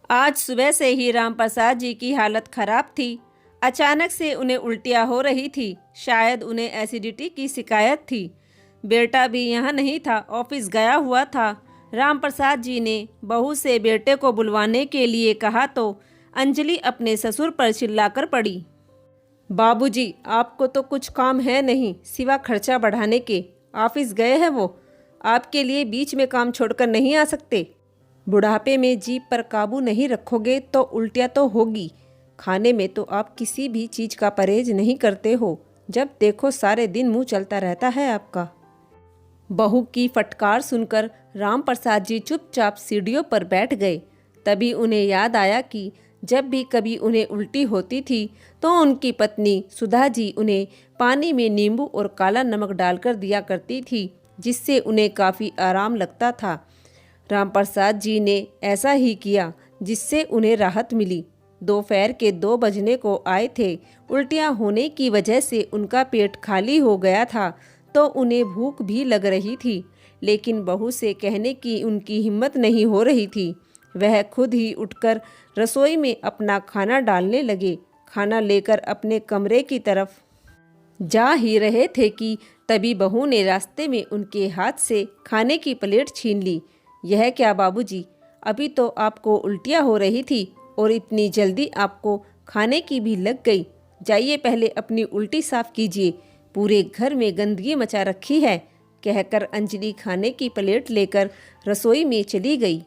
आज सुबह से ही रामप्रसाद जी की हालत खराब थी। अचानक से उन्हें उल्टियाँ हो रही थी। शायद उन्हें एसिडिटी की शिकायत थी। बेटा भी यहाँ नहीं था, ऑफिस गया हुआ था। रामप्रसाद जी ने बहू से बेटे को बुलवाने के लिए कहा तो अंजलि अपने ससुर पर चिल्लाकर पड़ी। बाबूजी, आपको तो कुछ काम है नहीं सिवा खर्चा बढ़ाने के। ऑफिस गए हैं वो, आपके लिए बीच में काम छोड़कर नहीं आ सकते। बुढ़ापे में जीभ पर काबू नहीं रखोगे तो उल्टियाँ तो होगी। खाने में तो आप किसी भी चीज़ का परहेज नहीं करते हो। जब देखो सारे दिन मुंह चलता रहता है आपका। बहू की फटकार सुनकर रामप्रसाद जी चुपचाप सीढ़ियों पर बैठ गए। तभी उन्हें याद आया कि जब भी कभी उन्हें उल्टी होती थी तो उनकी पत्नी सुधा जी उन्हें पानी में नींबू और काला नमक डालकर दिया करती थी, जिससे उन्हें काफ़ी आराम लगता था। रामप्रसाद जी ने ऐसा ही किया, जिससे उन्हें राहत मिली। दोपहर के 2 बजने को आए थे। उल्टियाँ होने की वजह से उनका पेट खाली हो गया था तो उन्हें भूख भी लग रही थी, लेकिन बहू से कहने की उनकी हिम्मत नहीं हो रही थी। वह खुद ही उठकर रसोई में अपना खाना डालने लगे। खाना लेकर अपने कमरे की तरफ जा ही रहे थे कि तभी बहू ने रास्ते में उनके हाथ से खाने की प्लेट छीन ली। यह क्या बाबूजी, अभी तो आपको उल्टियाँ हो रही थी और इतनी जल्दी आपको खाने की भी लग गई। जाइए पहले अपनी उल्टी साफ कीजिए, पूरे घर में गंदगी मचा रखी है, कहकर अंजलि खाने की प्लेट लेकर रसोई में चली गई।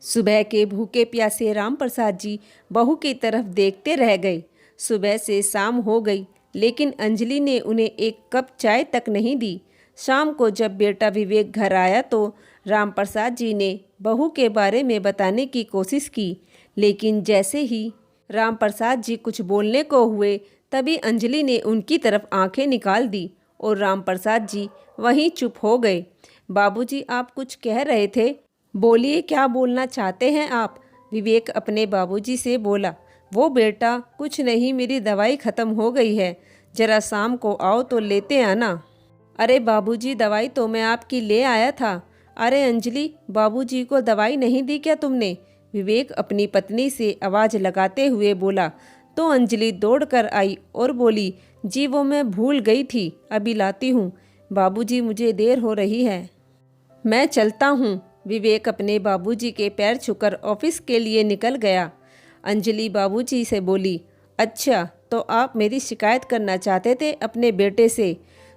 सुबह के भूखे प्यासे रामप्रसाद जी बहू की तरफ देखते रह गए। सुबह से शाम हो गई, लेकिन अंजलि ने उन्हें एक कप चाय तक नहीं दी। शाम को जब बेटा विवेक घर आया तो रामप्रसाद जी ने बहू के बारे में बताने की कोशिश की, लेकिन जैसे ही रामप्रसाद जी कुछ बोलने को हुए तभी अंजलि ने उनकी तरफ आंखें निकाल दी और रामप्रसाद जी वहीं चुप हो गए। बाबूजी, आप कुछ कह रहे थे, बोलिए, क्या बोलना चाहते हैं आप? विवेक अपने बाबूजी से बोला। वो बेटा कुछ नहीं, मेरी दवाई ख़त्म हो गई है, जरा शाम को आओ तो लेते आना। अरे बाबूजी, दवाई तो मैं आपकी ले आया था। अरे अंजलि, बाबूजी को दवाई नहीं दी क्या तुमने? विवेक अपनी पत्नी से आवाज़ लगाते हुए बोला तो अंजलि दौड़कर आई और बोली, जी वो मैं भूल गई थी, अभी लाती हूँ। बाबूजी, मुझे देर हो रही है, मैं चलता हूँ। विवेक अपने बाबूजी के पैर छूकर ऑफिस के लिए निकल गया। अंजलि बाबूजी से बोली, अच्छा तो आप मेरी शिकायत करना चाहते थे अपने बेटे से,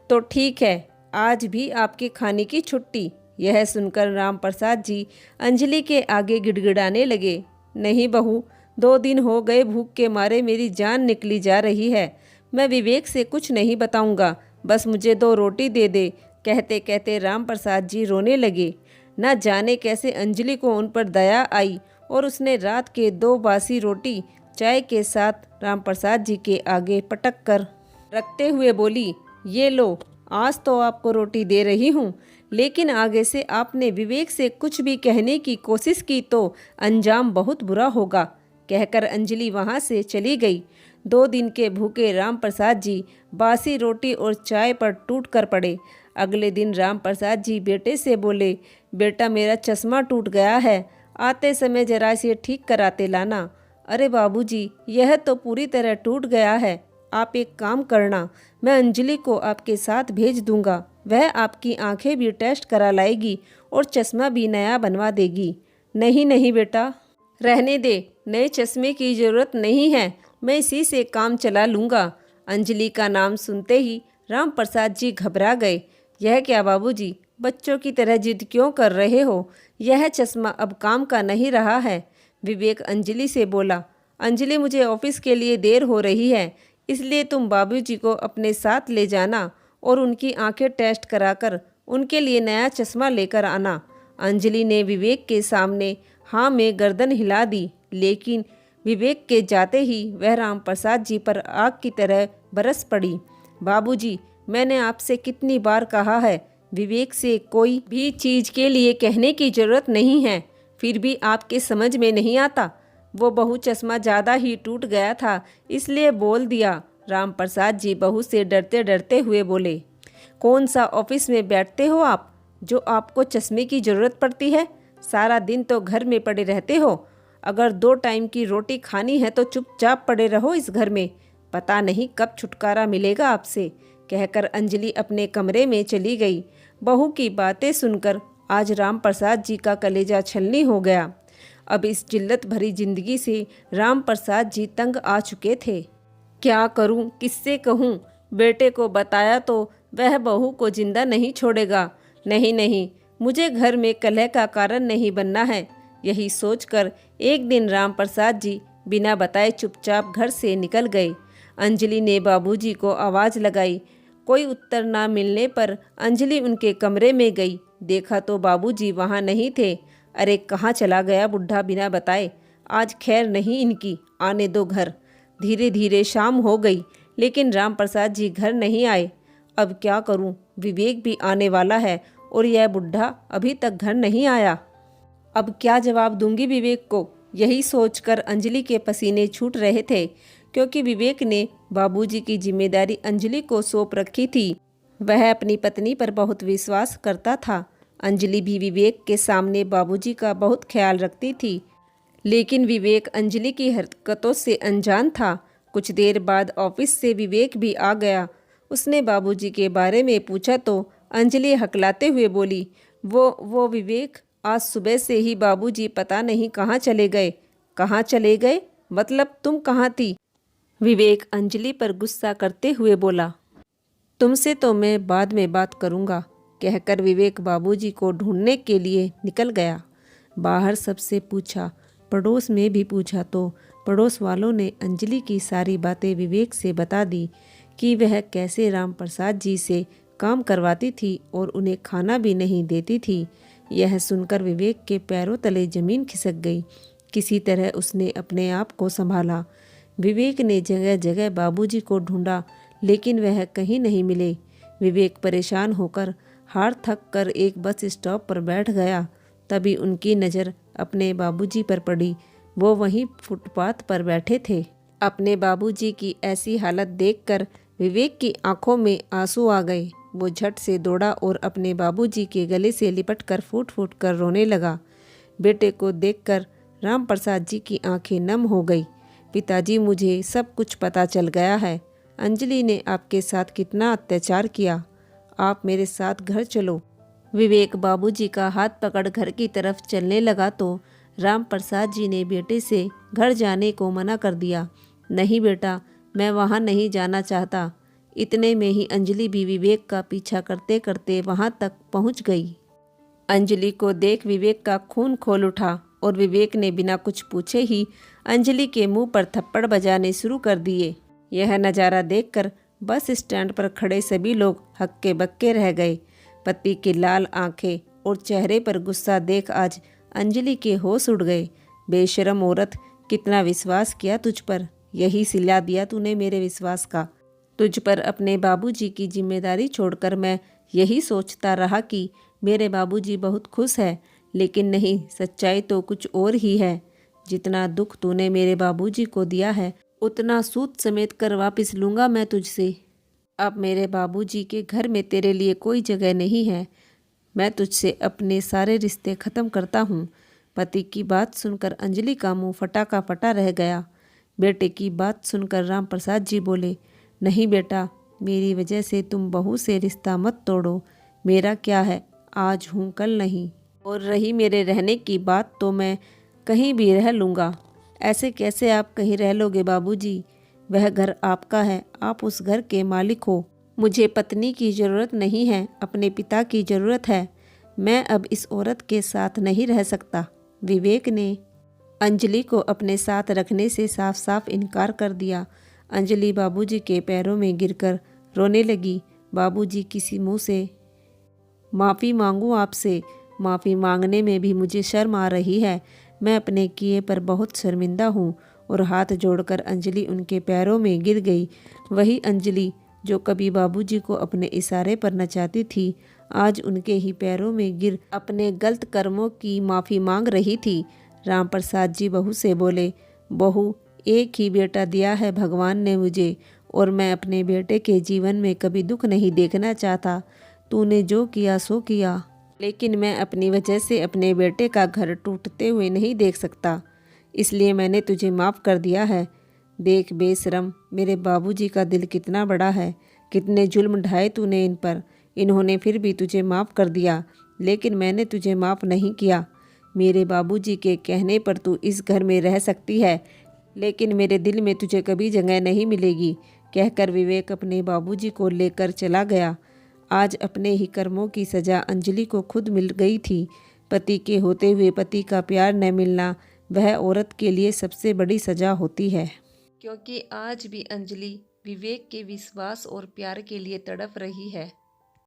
तो ठीक है, आज भी आपके खाने की छुट्टी। यह सुनकर रामप्रसाद जी अंजलि के आगे गिड़गिड़ाने लगे। नहीं बहू, 2 दिन हो गए भूख के मारे मेरी जान निकली जा रही है। मैं विवेक से कुछ नहीं बताऊंगा, बस मुझे 2 रोटी दे दे। कहते कहते रामप्रसाद जी रोने लगे। न जाने कैसे अंजलि को उन पर दया आई और उसने रात के 2 बासी रोटी चाय के साथ रामप्रसाद जी के आगे पटक कर रखते हुए बोली, ये लो, आज तो आपको रोटी दे रही हूँ, लेकिन आगे से आपने विवेक से कुछ भी कहने की कोशिश की तो अंजाम बहुत बुरा होगा। कहकर अंजलि वहाँ से चली गई। 2 दिन के भूखे रामप्रसाद जी बासी रोटी और चाय पर टूट कर पड़े। अगले दिन रामप्रसाद जी बेटे से बोले, बेटा मेरा चश्मा टूट गया है, आते समय जरा इसे ठीक कराते लाना। अरे बाबूजी, यह तो पूरी तरह टूट गया है। आप एक काम करना, मैं अंजलि को आपके साथ भेज दूंगा, वह आपकी आंखें भी टेस्ट करा लाएगी और चश्मा भी नया बनवा देगी। नहीं नहीं बेटा, रहने दे, नए चश्मे की ज़रूरत नहीं है, मैं इसी से काम चला लूँगा। अंजलि का नाम सुनते ही रामप्रसाद जी घबरा गए। यह क्या बाबूजी, बच्चों की तरह जिद क्यों कर रहे हो? यह चश्मा अब काम का नहीं रहा है। विवेक अंजलि से बोला, अंजलि मुझे ऑफिस के लिए देर हो रही है, इसलिए तुम बाबूजी को अपने साथ ले जाना और उनकी आंखें टेस्ट कराकर उनके लिए नया चश्मा लेकर आना। अंजलि ने विवेक के सामने हाँ में गर्दन हिला दी, लेकिन विवेक के जाते ही वह रामप्रसाद जी पर आग की तरह बरस पड़ी। बाबूजी, मैंने आपसे कितनी बार कहा है, विवेक से कोई भी चीज़ के लिए कहने की ज़रूरत नहीं है, फिर भी आपके समझ में नहीं आता। वो बहू चश्मा ज़्यादा ही टूट गया था, इसलिए बोल दिया। रामप्रसाद जी बहू से डरते डरते हुए बोले, कौन सा ऑफिस में बैठते हो आप जो आपको चश्मे की ज़रूरत पड़ती है? सारा दिन तो घर में पड़े रहते हो। अगर 2 टाइम की रोटी खानी है तो चुपचाप पड़े रहो इस घर में, पता नहीं कब छुटकारा मिलेगा आपसे, कहकर अंजलि अपने कमरे में चली गई। बहू की बातें सुनकर आज राम प्रसाद जी का कलेजा छलनी हो गया। अब इस जिल्लत भरी जिंदगी से राम प्रसाद जी तंग आ चुके थे। क्या करूं, किससे कहूं? बेटे को बताया तो वह बहू को जिंदा नहीं छोड़ेगा। नहीं नहीं, मुझे घर में कलह का कारण नहीं बनना है। यही सोचकर एक दिन राम प्रसाद जी बिना बताए चुपचाप घर से निकल गए। अंजलि ने बाबूजी को आवाज़ लगाई। कोई उत्तर ना मिलने पर अंजलि उनके कमरे में गई। देखा तो बाबूजी वहाँ नहीं थे। अरे कहाँ चला गया बुढ़ा बिना बताए? आज खैर नहीं इनकी, आने दो घर। धीरे धीरे शाम हो गई लेकिन राम प्रसाद जी घर नहीं आए। अब क्या करूं? विवेक भी आने वाला है और यह बुढ़ा अभी तक घर नहीं आया। अब क्या जवाब दूंगी विवेक को? यही सोचकर अंजलि के पसीने छूट रहे थे, क्योंकि विवेक ने बाबूजी की जिम्मेदारी अंजलि को सौंप रखी थी। वह अपनी पत्नी पर बहुत विश्वास करता था। अंजलि भी विवेक के सामने बाबूजी का बहुत ख्याल रखती थी, लेकिन विवेक अंजलि की हरकतों से अनजान था। कुछ देर बाद ऑफिस से विवेक भी आ गया। उसने बाबूजी के बारे में पूछा तो अंजलि हकलाते हुए बोली, वो विवेक, आज सुबह से ही बाबूजी पता नहीं कहाँ चले गए। कहाँ चले गए मतलब तुम कहाँ थी? विवेक अंजलि पर गुस्सा करते हुए बोला। तुमसे तो मैं बाद में बात करूँगा, कहकर विवेक बाबूजी को ढूंढने के लिए निकल गया। बाहर सबसे पूछा, पड़ोस में भी पूछा तो पड़ोस वालों ने अंजलि की सारी बातें विवेक से बता दी कि वह कैसे राम प्रसाद जी से काम करवाती थी और उन्हें खाना भी नहीं देती थी। यह सुनकर विवेक के पैरों तले जमीन खिसक गई। किसी तरह उसने अपने आप को संभाला। विवेक ने जगह जगह बाबूजी को ढूंढा लेकिन वह कहीं नहीं मिले। विवेक परेशान होकर हार थक कर एक बस स्टॉप पर बैठ गया। तभी उनकी नज़र अपने बाबूजी पर पड़ी। वो वहीं फुटपाथ पर बैठे थे। अपने बाबूजी की ऐसी हालत देखकर विवेक की आंखों में आंसू आ गए। वो झट से दौड़ा और अपने बाबूजी के गले से लिपटकर फूट फूट कर रोने लगा। बेटे को देखकर राम प्रसाद जी की आंखें नम हो गई। पिताजी, मुझे सब कुछ पता चल गया है। अंजलि ने आपके साथ कितना अत्याचार किया। आप मेरे साथ घर चलो। विवेक बाबूजी का हाथ पकड़ घर की तरफ चलने लगा तो राम प्रसाद जी ने बेटे से घर जाने को मना कर दिया। नहीं बेटा, मैं वहाँ नहीं जाना चाहता। इतने में ही अंजलि भी विवेक का पीछा करते करते वहाँ तक पहुँच गई। अंजलि को देख विवेक का खून खोल उठा और विवेक ने बिना कुछ पूछे ही अंजलि के मुंह पर थप्पड़ बजाने शुरू कर दिए। यह नज़ारा देखकर बस स्टैंड पर खड़े सभी लोग हक्के बक्के रह गए। पति की लाल आंखें और चेहरे पर गुस्सा देख आज अंजलि के होश उड़ गए। बेशरम औरत, कितना विश्वास किया तुझ पर, यही सिला दिया तूने मेरे विश्वास का। तुझ पर अपने बाबूजी की जिम्मेदारी छोड़कर मैं यही सोचता रहा कि मेरे बाबूजी बहुत खुश है, लेकिन नहीं, सच्चाई तो कुछ और ही है। जितना दुख तूने मेरे बाबूजी को दिया है उतना सूद समेत कर वापस लूँगा मैं तुझसे। अब मेरे बाबूजी के घर में तेरे लिए कोई जगह नहीं है। मैं तुझसे अपने सारे रिश्ते ख़त्म करता हूँ। पति की बात सुनकर अंजलि का मुंह फटा का फटा रह गया। बेटे की बात सुनकर राम प्रसाद जी बोले, नहीं बेटा, मेरी वजह से तुम बहू से रिश्ता मत तोड़ो। मेरा क्या है, आज हूँ कल नहीं। और रही मेरे रहने की बात तो मैं कहीं भी रह लूँगा। ऐसे कैसे आप कहीं रह लोगे बाबूजी? वह घर आपका है, आप उस घर के मालिक हो। मुझे पत्नी की ज़रूरत नहीं है, अपने पिता की ज़रूरत है। मैं अब इस औरत के साथ नहीं रह सकता। विवेक ने अंजलि को अपने साथ रखने से साफ साफ इनकार कर दिया। अंजलि बाबूजी के पैरों में गिरकर रोने लगी। बाबूजी, किसी मुंह से माफ़ी मांगूं आपसे? माफ़ी मांगने में भी मुझे शर्म आ रही है। मैं अपने किए पर बहुत शर्मिंदा हूँ। और हाथ जोड़कर अंजलि उनके पैरों में गिर गई। वही अंजलि जो कभी बाबूजी को अपने इशारे पर नचाती थी, आज उनके ही पैरों में गिर अपने गलत कर्मों की माफ़ी मांग रही थी। राम प्रसाद जी बहू से बोले, बहू, एक ही बेटा दिया है भगवान ने मुझे और मैं अपने बेटे के जीवन में कभी दुख नहीं देखना चाहता। तूने जो किया सो किया, लेकिन मैं अपनी वजह से अपने बेटे का घर टूटते हुए नहीं देख सकता। इसलिए मैंने तुझे माफ़ कर दिया है। देख बेशरम, मेरे बाबूजी का दिल कितना बड़ा है, कितने जुल्म ढाए तूने इन पर, इन्होंने फिर भी तुझे माफ़ कर दिया, लेकिन मैंने तुझे माफ़ नहीं किया। मेरे बाबूजी के कहने पर तू इस घर में रह सकती है, लेकिन मेरे दिल में तुझे कभी जगह नहीं मिलेगी, कहकर विवेक अपने बाबूजी को लेकर चला गया। आज अपने ही कर्मों की सज़ा अंजलि को खुद मिल गई थी। पति के होते हुए पति का प्यार न मिलना वह औरत के लिए सबसे बड़ी सज़ा होती है, क्योंकि आज भी अंजलि विवेक के विश्वास और प्यार के लिए तड़प रही है।